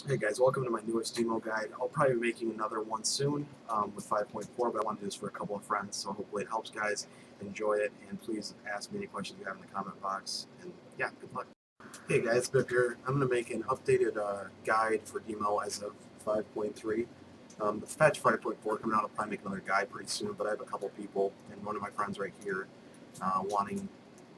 Hey guys, welcome to my newest demo guide. I'll probably be making another one soon with 5.4, but I want to do this for a couple of friends, so hopefully it helps guys. Enjoy it, and please ask me any questions you have in the comment box, and yeah, good luck. Hey guys, Bipp here. I'm going to make an updated guide for demo as of 5.3. The patch 5.4 coming out, I'll probably make another guide pretty soon, but I have a couple people, and one of my friends right here wanting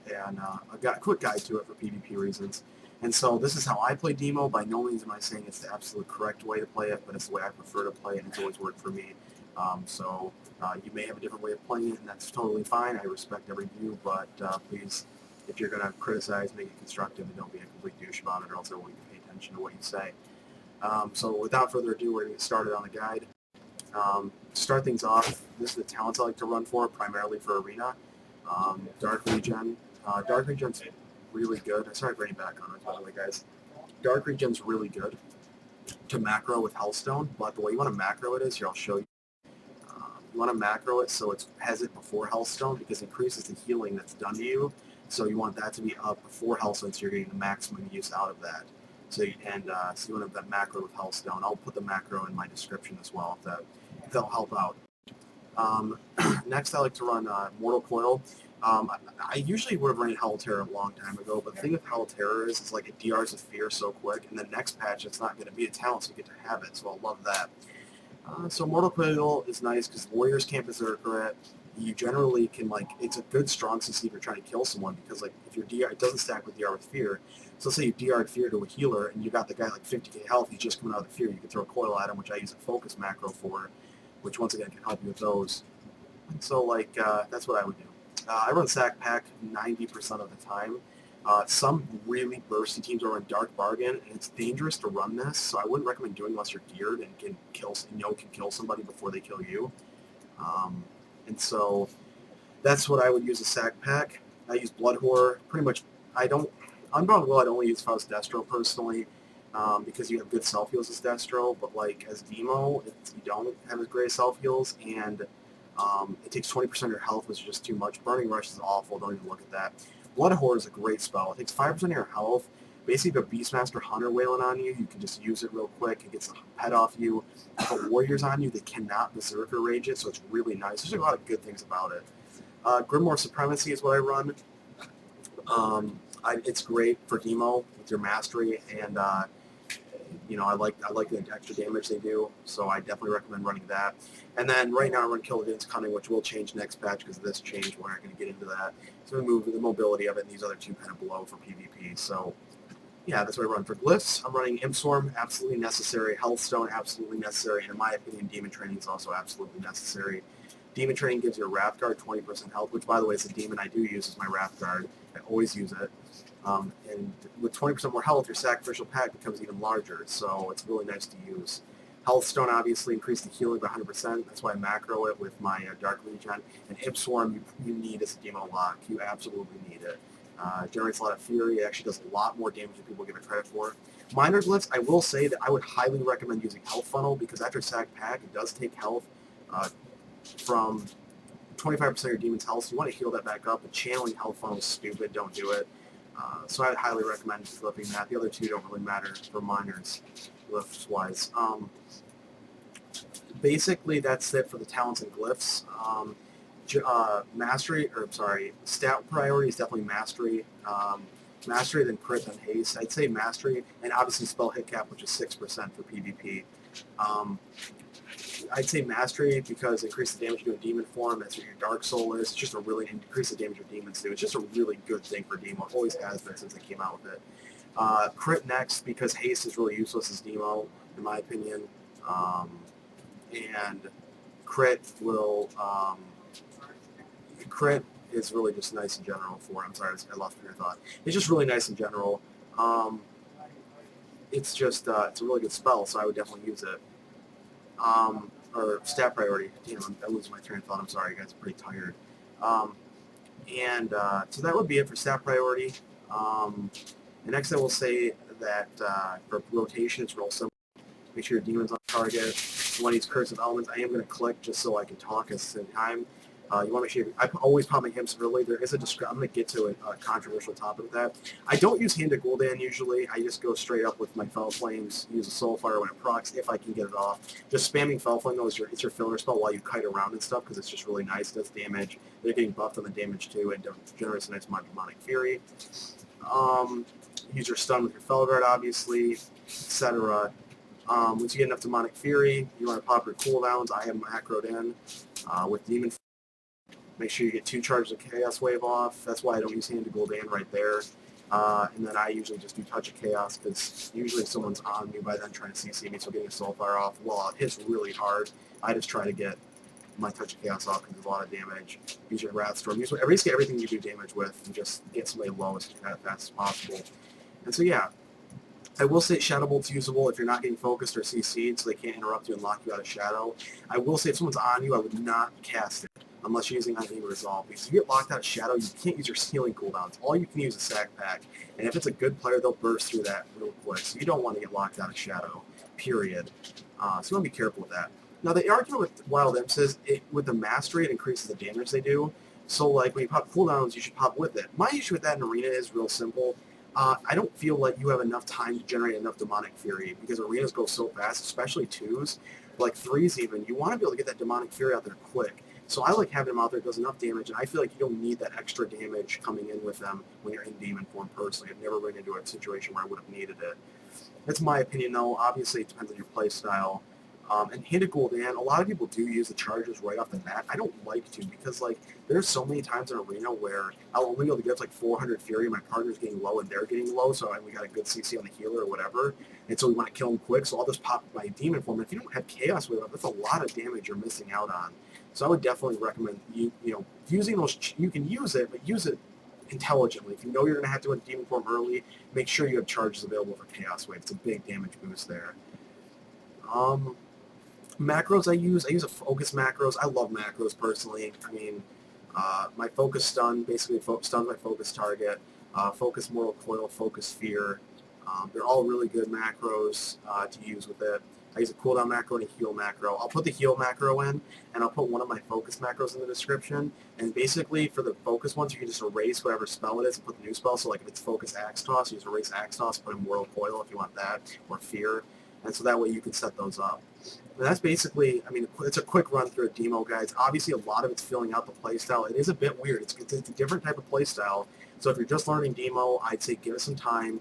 a quick guide to it for PvP reasons. And so this is how I play demo. By no means am I saying it's the absolute correct way to play it, but it's the way I prefer to play it, and it's always worked for me. You may have a different way of playing it, and that's totally fine. I respect every view, but please, if you're going to criticize, make it constructive, and don't be a complete douche about it, or else I won't even pay attention to what you say. So without further ado, we're going to get started on the guide. To start things off, this is the talents I like to run for, primarily for Arena. Dark Regen. Dark Regen's really good. Sorry for any background noise, by the way, guys. Dark Regen's really good to macro with healthstone, but the way you want to macro it is, here I'll show you. You want to macro it so it has it before healthstone because it increases the healing that's done to you. So you want that to be up before healthstone so you're getting the maximum use out of that. So you want to have that macro with healthstone. I'll put the macro in my description as well if that'll help out. Next, I like to run Mortal Coil. I usually would have run Hell Terror a long time ago, but the thing with Hell Terror is it's like it DRs with fear so quick, and the next patch it's not going to be a talent, so you get to have it, so I love that. So Mortal Coil is nice because Warriors can't Berserker it. You generally can, it's a good strong CC if you're trying to kill someone, because, if your DR, it doesn't stack with DR with fear. So let's say you DR'd fear to a healer, and you got the guy 50k health, he's just coming out of the fear, you can throw a Coil at him, which I use a focus macro for, which once again can help you with those. So, that's what I would do. I run Sack Pack 90% of the time. Some really bursty teams are on Dark Bargain, and it's dangerous to run this, so I wouldn't recommend doing unless you're geared and can kill somebody before they kill you. And so that's what I would use a Sack Pack. I use Blood Horror. Pretty much, Unbound Will I'd only use if I was Destro personally, because you have good self heals as Destro, but as Demo, you don't have as great self heals, and it takes 20% of your health, which is just too much. Burning Rush is awful. Don't even look at that. Blood Horror is a great spell. It takes 5% of your health. Basically, if a Beastmaster Hunter wailing on you, you can just use it real quick. It gets the pet off you. If a Warrior's on you, they cannot Berserker Rage it, so it's really nice. There's a lot of good things about it. Grimoire Supremacy is what I run. It's great for demo with your mastery, and I like the extra damage they do, so I definitely recommend running that. And then right now I run Killigan's Cunning, which will change next patch because of this change. We're not going to get into that. So we move the mobility of it, and these other two kind of below for PvP. So yeah, that's what I run for glyphs. I'm running Imp Swarm, absolutely necessary. Healthstone, absolutely necessary. And in my opinion, Demon Training is also absolutely necessary. Demon Training gives you a Wrath Guard 20% health, which, by the way, is a demon I do use as my Wrath Guard. I always use it. And with 20% more health, your sacrificial pack becomes even larger, so it's really nice to use. Healthstone obviously increased the healing by 100%. That's why I macro it with my Dark Regen. And Imp Swarm you need as a demo lock. You absolutely need it. Generates a lot of fury. It actually does a lot more damage than people give it credit for. Minor glyphs, I will say that I would highly recommend using Health Funnel because after Sack Pack, it does take health from 25% of your demon's health, so you want to heal that back up. But channeling Health Funnel is stupid. Don't do it. So I would highly recommend flipping that. The other two don't really matter for minors, glyphs-wise. Basically, that's it for the talents and glyphs. Stat priority is definitely mastery. Mastery, then crit, then haste. I'd say mastery, and obviously spell hit cap, which is 6% for PvP. I'd say mastery because it increases the damage you do in demon form. That's what your Dark Soul is. It's just a really increase the damage your demons do. It's just a really good thing for demo. It always has been since they came out with it. Crit next because haste is really useless as demo, in my opinion. And crit will crit is really just nice in general for. I'm sorry, I lost your thought. It's just really nice in general. It's just it's a really good spell, so I would definitely use it. Or stat priority. Damn, I lose my train of thought. I'm sorry, guys. I'm pretty tired. So that would be it for stat priority. And next I will say that for rotation, it's real simple. Make sure your demon's on target. You want to use Curse of Elements. I am going to click just so I can talk at the same time. You want to make sure I always pop my imps early. There is a I'm going to get to a controversial topic with that. I don't use Hand of Gul'dan usually. I just go straight up with my Fel Flames, use a Soul Fire when it procs if I can get it off. Just spamming Fel Flame though is it's your filler spell while you kite around and stuff because it's just really nice. It does damage. They're getting buffed on the damage too and generates a nice amount of Demonic Fury. Use your stun with your Felguard obviously, etc. Once you get enough Demonic Fury, you want to pop your cooldowns. I have macroed in with Demon. Make sure you get 2 charges of Chaos Wave off. That's why I don't use Hand of Gul'dan right there. And then I usually just do Touch of Chaos because usually someone's on me by then trying to CC me, so getting a Soulfire off, well, it hits really hard. I just try to get my Touch of Chaos off because there's a lot of damage. Use your Wrath Storm. Basically everything you do damage with and just get somebody low as fast as possible. And so yeah, I will say Shadow Bolt's usable if you're not getting focused or CC'd, so they can't interrupt you and lock you out of Shadow. I will say if someone's on you, I would not cast it unless you're using Unable Resolve, because if you get locked out of Shadow, you can't use your healing cooldowns. All you can use is Sack Pack, and if it's a good player, they'll burst through that real quick, so you don't want to get locked out of Shadow, period. So you want to be careful with that. Now, the argument with Wild Imps is, with the Mastery, it increases the damage they do, so like when you pop cooldowns, you should pop with it. My issue with that in Arena is real simple. I don't feel like you have enough time to generate enough Demonic Fury, because arenas go so fast, especially 2s, like 3s even. You want to be able to get that Demonic Fury out there quick. So I like having them out there. It does enough damage, and I feel like you don't need that extra damage coming in with them when you're in demon form personally. I've never run into a situation where I would have needed it. That's my opinion, though. Obviously, it depends on your play style. And Hand of Gul'dan, a lot of people do use the charges right off the bat. I don't like to because, like, there's so many times in Arena where I'll only be able to get like 400 Fury, my partner's getting low and they're getting low, so we got a good CC on the healer or whatever, and so we want to kill them quick, so I'll just pop my Demon Form. If you don't have Chaos Wave up, that's a lot of damage you're missing out on. So I would definitely recommend using those. You can use it, but use it intelligently. If you know you're going to have to go into Demon Form early, make sure you have charges available for Chaos Wave. It's a big damage boost there. Macros I use a focus macros. I love macros personally. I mean, my focus stun, basically stun my focus target, focus mortal coil, focus fear. They're all really good macros to use with it. I use a cooldown macro and a heal macro. I'll put the heal macro in, and I'll put one of my focus macros in the description. And basically, for the focus ones, you can just erase whatever spell it is and put the new spell. So like if it's focus axe toss, you just erase axe toss, put in mortal coil if you want that, or fear. And so that way you can set those up. And that's basically, I mean, it's a quick run through a demo, guys. Obviously, a lot of it's filling out the playstyle. It is a bit weird. It's a different type of playstyle. So if you're just learning demo, I'd say give it some time.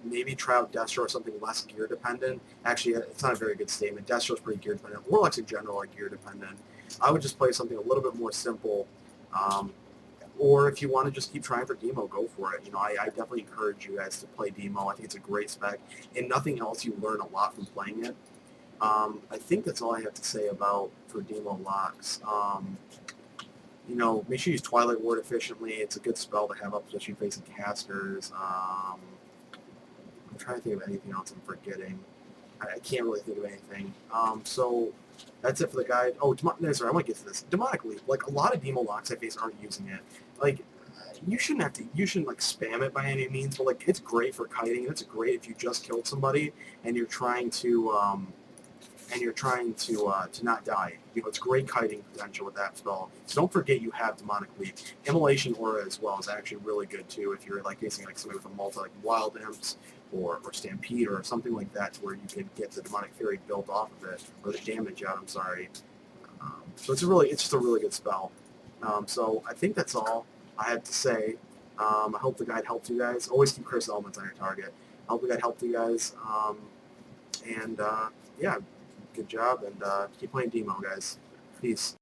Maybe try out Destro or something less gear dependent. Actually, it's not a very good statement. Destro's pretty gear dependent. Warlocks in general are gear dependent. I would just play something a little bit more simple. Or if you want to just keep trying for demo, go for it. I definitely encourage you guys to play demo. I think it's a great spec. And nothing else, you learn a lot from playing it. I think that's all I have to say for demo locks. Make sure you use Twilight Ward efficiently. It's a good spell to have up, especially facing casters. I'm trying to think of anything else I'm forgetting. I can't really think of anything. So that's it for the guide. Oh, sorry, I want to get to this. Demonic Leap. Like, a lot of demo locks I face aren't using it. Like, you shouldn't like spam it by any means, but like it's great for kiting. It's great if you just killed somebody and you're trying to not die. It's great kiting potential with that spell. So don't forget you have Demonic Leap. Immolation Aura as well is actually really good too if you're like facing like somebody with a multi like Wild Imps or Stampede or something like that, to where you can get the Demonic Fury built off of it, or the damage out. I'm sorry. So it's just a really good spell. So I think that's all I had to say. I hope the guide helped you guys. Always keep Curse Elements on your target. I hope the guide helped you guys. Yeah, good job, and keep playing demo, guys. Peace.